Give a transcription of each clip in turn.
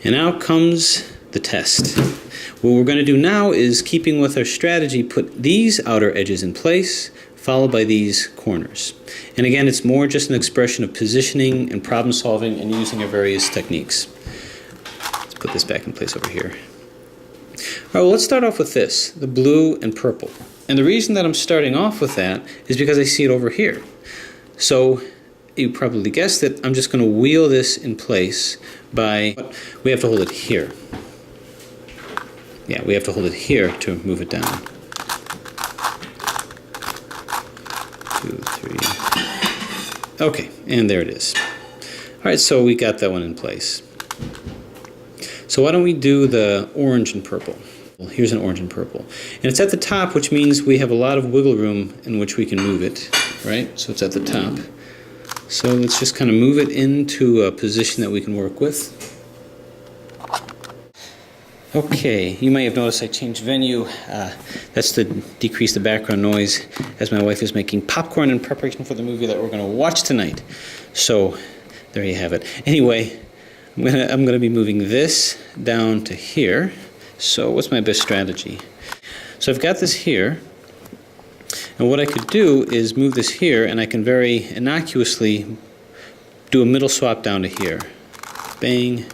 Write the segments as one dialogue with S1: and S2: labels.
S1: And now comes the test. What we're going to do now is, keeping with our strategy, put these outer edges in place, followed by these corners. And again, it's more just an expression of positioning and problem solving and using our various techniques. Let's put this back in place over here. All right, well, let's start off with this, the blue and purple. And the reason that I'm starting off with that is because I see it over here. So you probably guessed that I'm just going to wheel this in place by, we have to hold it here. Yeah, we have to hold it here to move it down. 2, 3. Okay, and there it is. All right, so we got that one in place. So why don't we do the orange and purple? Well, here's an orange and purple. And it's at the top, which means we have a lot of wiggle room in which we can move it, right? So it's at the top. So let's just kind of move it into a position that we can work with. Okay, you may have noticed I changed venue. That's to decrease the background noise as my wife is making popcorn in preparation for the movie that we're going to watch tonight. So there you have it. Anyway, I'm gonna be moving this down to here. So what's my best strategy? So I've got this here, and what I could do is move this here, and I can very innocuously do a middle swap down to here. Bang,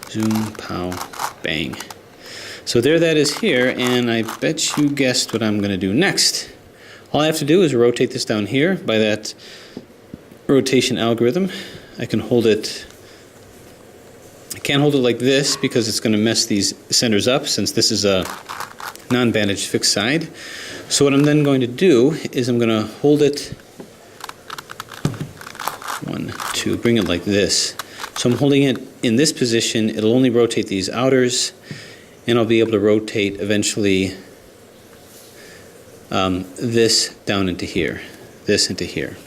S1: zoom, pow, bang. So there that is here, and I bet you guessed what I'm going to do next. All I have to do is rotate this down here by that rotation algorithm. I can hold it, I can't hold it like this because it's going to mess these centers up since this is a non-bandaged fixed side. So what I'm then going to do is I'm going to hold it, 1, 2, bring it like this. So I'm holding it in this position. It'll only rotate these outers, and I'll be able to rotate eventually this down into here, this into here.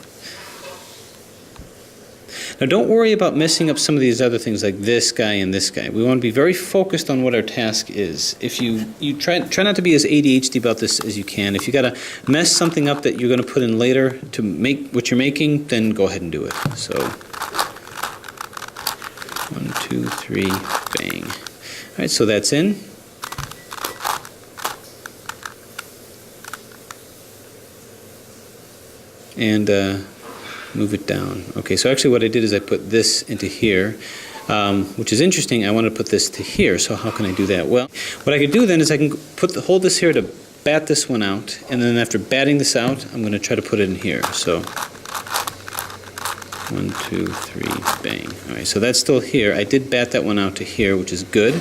S1: Now don't worry about messing up some of these other things like this guy and this guy. We want to be very focused on what our task is. If you try not to be as ADHD about this as you can. If you got to mess something up that you're going to put in later to make what you're making, then go ahead and do it. So 1, 2, 3, bang. All right, so that's in. And move it down. Okay, so actually what I did is I put this into here, which is interesting. I want to put this to here, so how can I do that? Well, what I could do then is I can hold this here to bat this one out, and then after batting this out, I'm going to try to put it in here. So 1, 2, 3, bang. All right, so that's still here. I did bat that one out to here, which is good,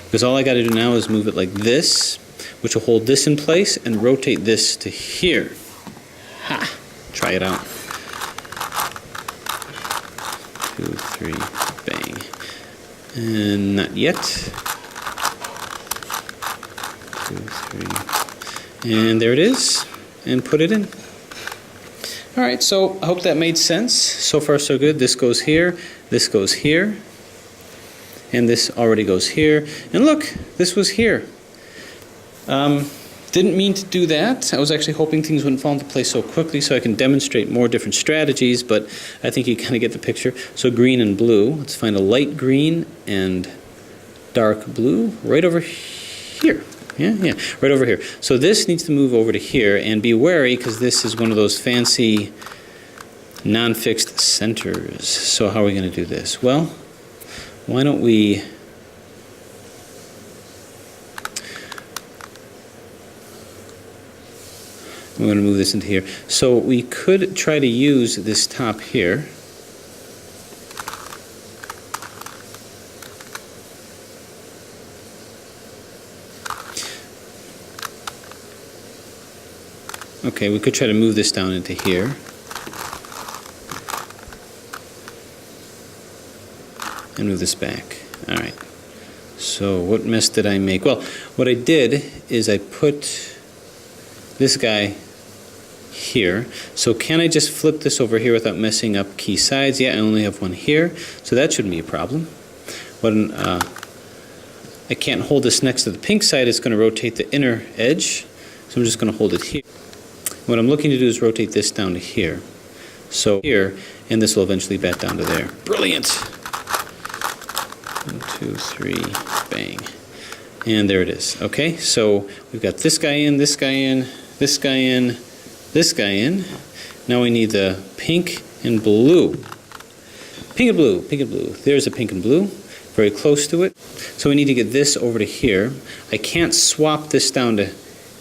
S1: because all I got to do now is move it like this, which will hold this in place, and rotate this to here. Ha! Try it out. 2, 3, bang. And not yet. 2, 3. And there it is. And put it in. All right, so I hope that made sense. So far, so good. This goes here. This goes here. And this already goes here. And look, this was here. Didn't mean to do that. I was actually hoping things wouldn't fall into place so quickly so I can demonstrate more different strategies, but I think you kind of get the picture. So green and blue. Let's find a light green and dark blue right over here. Yeah, right over here. So this needs to move over to here, and be wary because this is one of those fancy non-fixed centers. So how are we going to do this? Well, why don't we... I'm going to move this into here. So we could try to use this top here. Okay, we could try to move this down into here. And move this back. All right. So what mess did I make? Well, what I did is I put this guy here. So can I just flip this over here without messing up key sides? Yeah, I only have one here, so that shouldn't be a problem. When I can't hold this next to the pink side, it's going to rotate the inner edge, so I'm just going to hold it here. What I'm looking to do is rotate this down to here. So here, and this will eventually bat down to there. Brilliant! 1, 2, 3, bang. And there it is. Okay, so we've got this guy in, this guy in, this guy in, this guy in. Now we need the pink and blue. Pink and blue, pink and blue. There's a pink and blue, very close to it. So we need to get this over to here. I can't swap this down to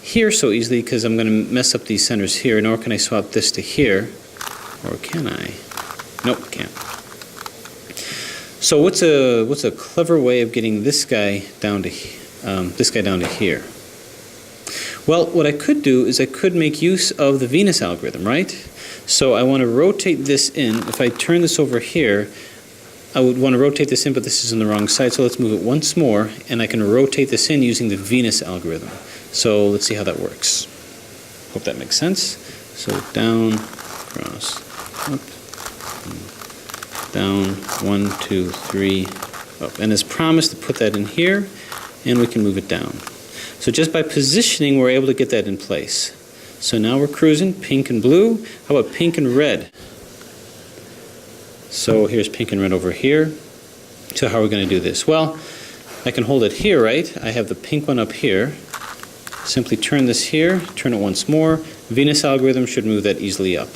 S1: here so easily because I'm going to mess up these centers here, nor can I swap this to here. Or can I? Nope, can't. So what's a clever way of getting this guy down to here? Well, what I could do is I could make use of the Venus algorithm, right? So I want to rotate this in. If I turn this over here, I would want to rotate this in, but this is on the wrong side. So let's move it once more, and I can rotate this in using the Venus algorithm. So let's see how that works. Hope that makes sense. So down, cross, up, down, 1, 2, 3, up. And as promised, to put that in here, and we can move it down. So just by positioning, we're able to get that in place. So now we're cruising, pink and blue. How about pink and red? So here's pink and red over here. So how are we going to do this? Well, I can hold it here, right? I have the pink one up here. Simply turn this here, turn it once more. Venus algorithm should move that easily up.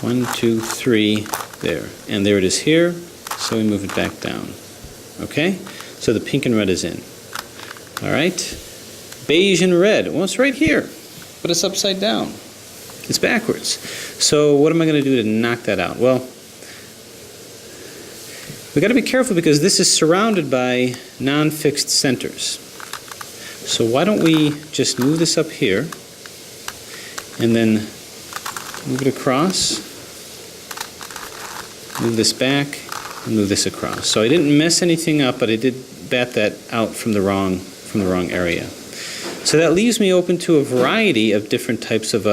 S1: One, two, three, there. And there it is here, so we move it back down. Okay? So the pink and red is in. All right? Beige and red. Well, it's right here, but it's upside down. It's backwards. So what am I going to do to knock that out? Well, we've got to be careful because this is surrounded by non-fixed centers. So why don't we just move this up here and then move it across, move this back, and move this across. So I didn't mess anything up, but I did bat that out from the wrong area. So that leaves me open to a variety of different types of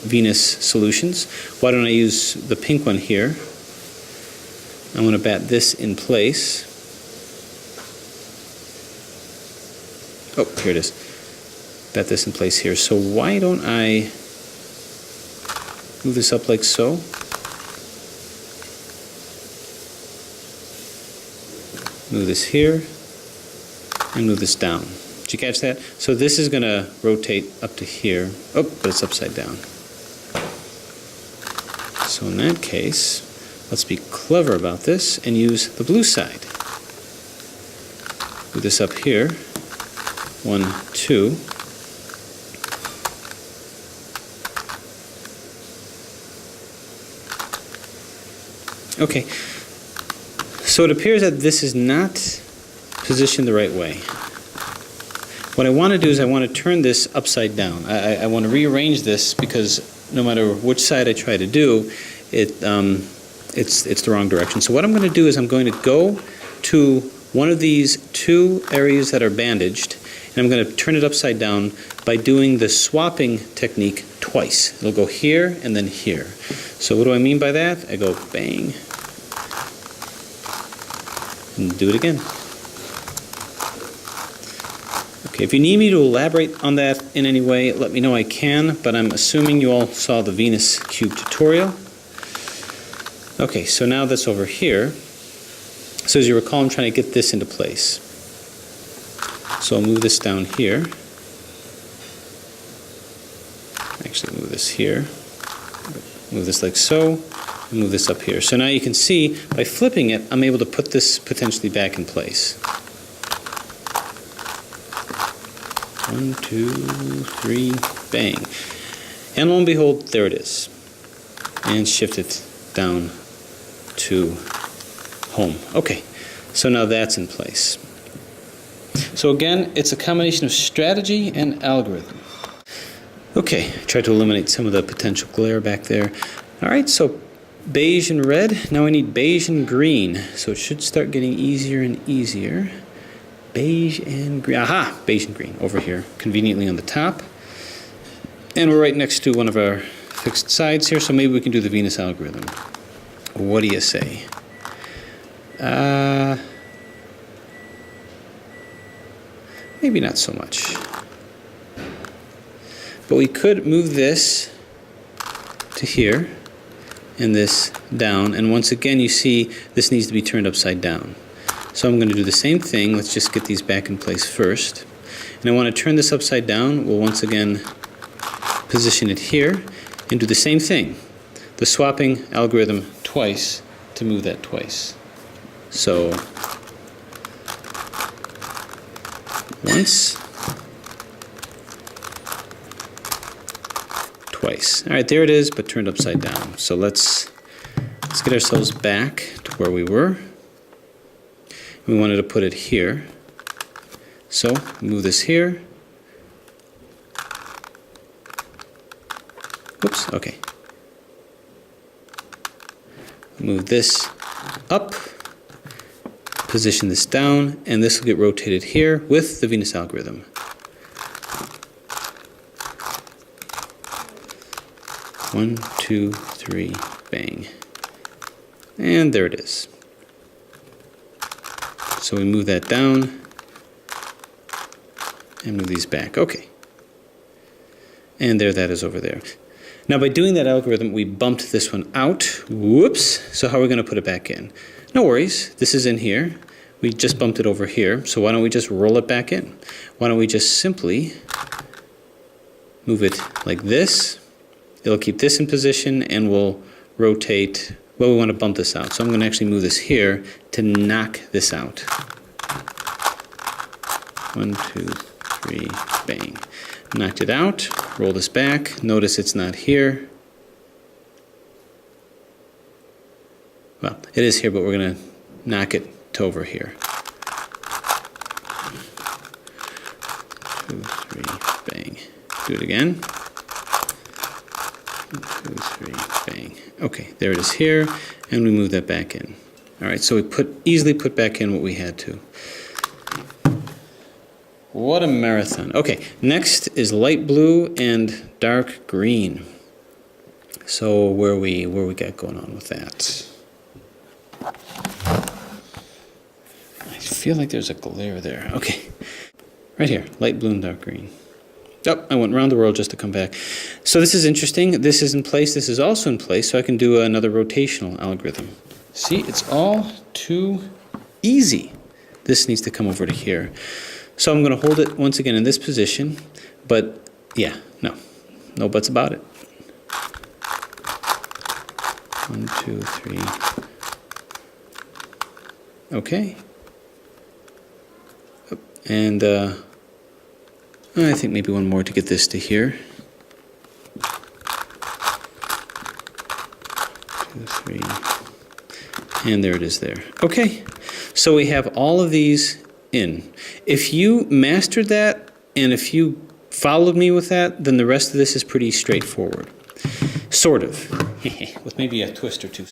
S1: Venus solutions. Why don't I use the pink one here? I'm going to bat this in place. Oh, here it is. Bat this in place here. So why don't I move this up like so? Move this here, and move this down. Did you catch that? So this is going to rotate up to here. Oh, but it's upside down. So in that case, let's be clever about this and use the blue side. Move this up here. 1, 2. Okay. So it appears that this is not positioned the right way. What I want to do is I want to turn this upside down. I want to rearrange this because no matter which side I try to do, it's the wrong direction. So what I'm going to do is I'm going to go to one of these two areas that are bandaged, and I'm going to turn it upside down by doing the swapping technique twice. It'll go here and then here. So what do I mean by that? I go bang, and do it again. Okay, if you need me to elaborate on that in any way, let me know. I can, but I'm assuming you all saw the Venus cube tutorial. Okay, so now that's over here. So as you recall, I'm trying to get this into place. So I'll move this down here. Actually move this here. Move this like so. And move this up here. So now you can see, by flipping it, I'm able to put this potentially back in place. 1, 2, 3, bang. And lo and behold, there it is. And shift it down to home. Okay, so now that's in place. So again, it's a combination of strategy and algorithm. Okay, try to eliminate some of the potential glare back there. All right, so beige and red. Now I need beige and green. So it should start getting easier and easier. Beige and green. Aha! Beige and green over here, conveniently on the top. And we're right next to one of our fixed sides here, so maybe we can do the Venus algorithm. What do you say? Maybe not so much. But we could move this to here. and this down, and once again you see this needs to be turned upside down. So I'm going to do the same thing. Let's just get these back in place first. And I want to turn this upside down. We'll once again position it here and do the same thing. The swapping algorithm twice to move that twice. So once, twice. All right, there it is, but turned upside down. So let's get ourselves back to where we were. We wanted to put it here. So move this here. Oops, okay. Move this up, position this down, and this will get rotated here with the Venus algorithm. One, two, three, bang. And there it is. So we move that down and move these back. Okay. And there that is over there. Now by doing that algorithm, we bumped this one out. Whoops. So how are we going to put it back in? No worries. This is in here. We just bumped it over here. So why don't we just roll it back in? Why don't we just simply move it like this? It'll keep this in position and we'll rotate. Well, we want to bump this out. So I'm going to actually move this here to knock this out. One, two, three, bang. Knocked it out. Roll this back. Notice it's not here. Well, it is here, but we're going to knock it to over here. 2, 3, bang. Do it again. 2, 3, bang. Okay, there it is here, and we move that back in. All right, so we easily put back in what we had to. What a marathon. Okay, next is light blue and dark green. So where we got going on with that? I feel like there's a glare there. Okay, right here, light blue and dark green. Oh, I went around the world just to come back. So this is interesting. This is in place. This is also in place. So I can do another rotational algorithm. See, it's all too easy. This needs to come over to here. So I'm going to hold it once again in this position. But yeah, no buts about it. 1, 2, 3. Okay. And I think maybe one more to get this to here. 2, 3. And there it is there. Okay. So we have all of these in. If you mastered that and if you followed me with that, then the rest of this is pretty straightforward. Sort of. With maybe a twist or two.